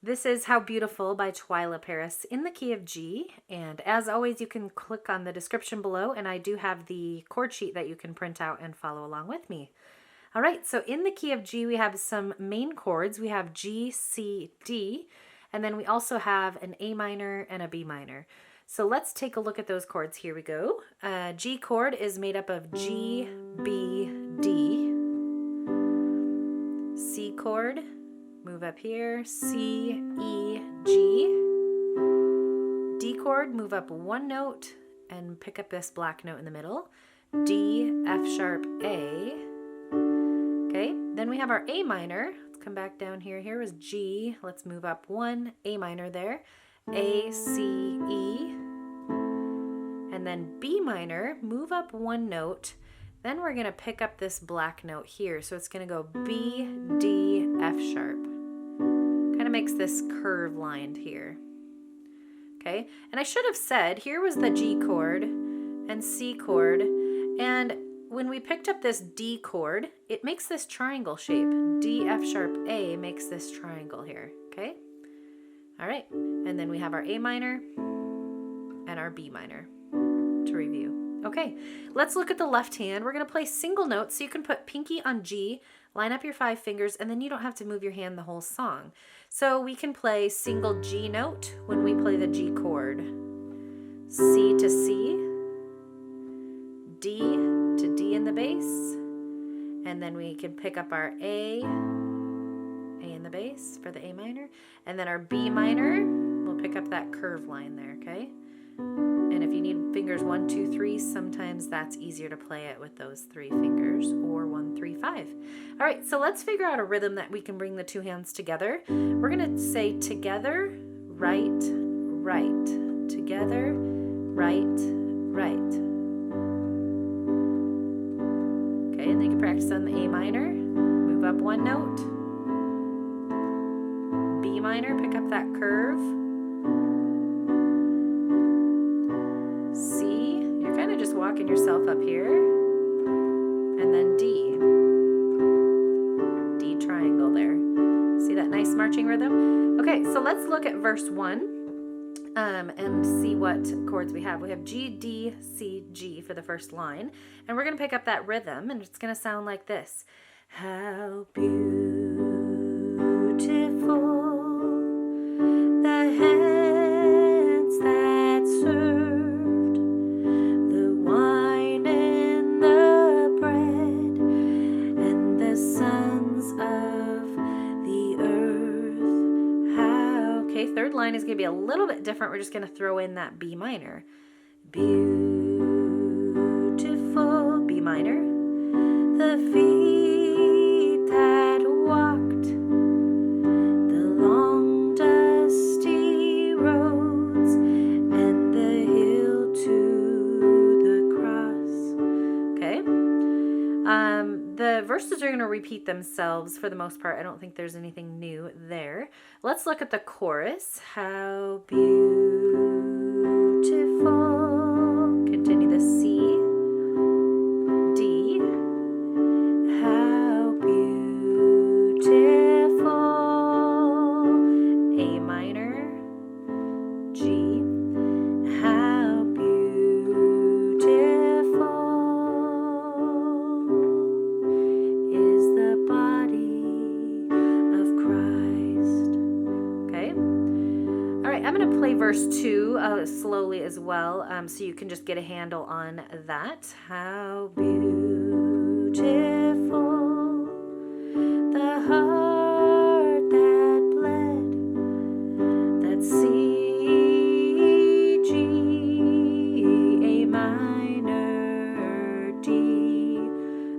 This is How Beautiful by Twila in the key of G. And as always, you can click on the description below, and I do have the chord sheet that you can print out and follow along with me. All right, so in the key of G, we have some main chords. We have G, C, D, and then we also have an A minor and a B minor. So let's take a look at those chords. Here we go. G chord is made up of G, B, D. C chord, move up here, C, E, G. D chord, move up one note and pick up this black note in the middle. D, F sharp, A. Okay, then we have our A minor. Let's come back down here. Here was G. Let's move up one, A minor there. A, C, E. And then B minor, move up one note. Then we're going to pick up this black note here. So it's going to go B, D, F sharp. Kind of makes this curve lined here. Okay, and I should have said here was the G chord and C chord. And when we picked up this D chord, it makes this triangle shape. D, F sharp, A makes this triangle here. Okay, all right. And then we have our A minor and our B minor to review. Okay, let's look at the left hand. We're going to play single notes, so you can put pinky on G, line up your 5 fingers, and then you don't have to move your hand the whole song. So we can play single G note when we play the G chord. C to C, D to D in the bass, and then we can pick up our A in the bass for the A minor, and then our B minor, we'll pick up that curve line there, okay? And if you need fingers 1, 2, 3, sometimes that's easier to play it with those 3 fingers, or 1, 3, 5. All right, so let's figure out a rhythm that we can bring the 2 hands together. We're gonna say together, right, right. Together, right, right. Okay, and then you can practice on the A minor. Move up one note. B minor, pick up that curve. Just walking yourself up here, and then D triangle there. See that nice marching rhythm? Okay, so let's look at verse 1 and see what chords we have. We have G, D, C, G for the first line, and we're going to pick up that rhythm, and it's going to sound like this. How beautiful the hands that serve third line is going to be a little bit different. We're just going to throw in that B minor. Beautiful B minor. The feet that walked the long dusty roads and the hill to the cross. Okay. The verses are going to repeat themselves for the most part. I don't think there's anything new there. Let's look at the chorus. How beautiful. Continue the C, D. How beautiful. A minor, G. How beautiful is the body of Christ. Okay. All right, I'm going to play verse 2 slowly as well, so you can just get a handle on that. How beautiful the heart that bled, that C, G, A minor, D,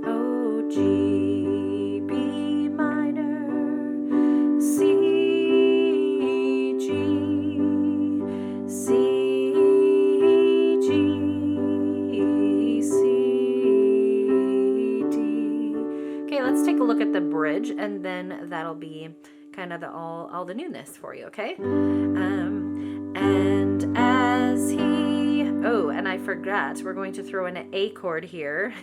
O, G, B minor, C, G, C, G, C, D. Okay, let's take a look at the bridge, and then that'll be kind of all the newness for you, okay? And as he, oh, and I forgot, we're going to throw in an A chord here.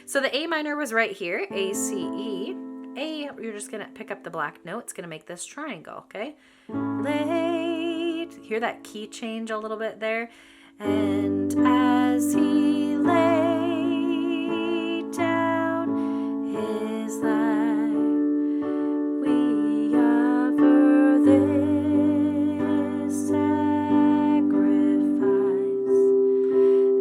So the A minor was right here, A, C, E, A, you're just going to pick up the black note. It's going to make this triangle, okay? Laid. Hear that key change a little bit there? And as he laid down his life, we offer this sacrifice,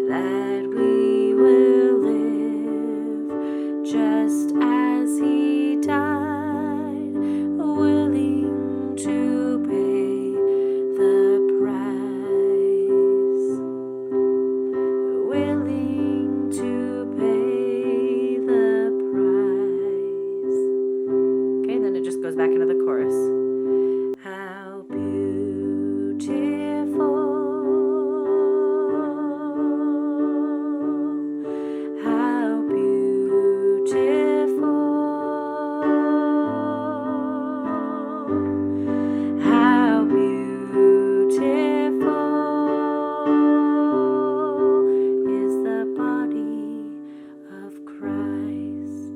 that we will live just as he died, willing to pay the price, willing to pay the price. Okay, then it just goes back into the chorus. How beautiful, how beautiful, how beautiful is the body of Christ.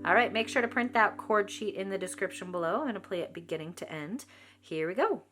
All right, make sure to print that chord sheet in the description below. I'm going to play it beginning to end. Here we go.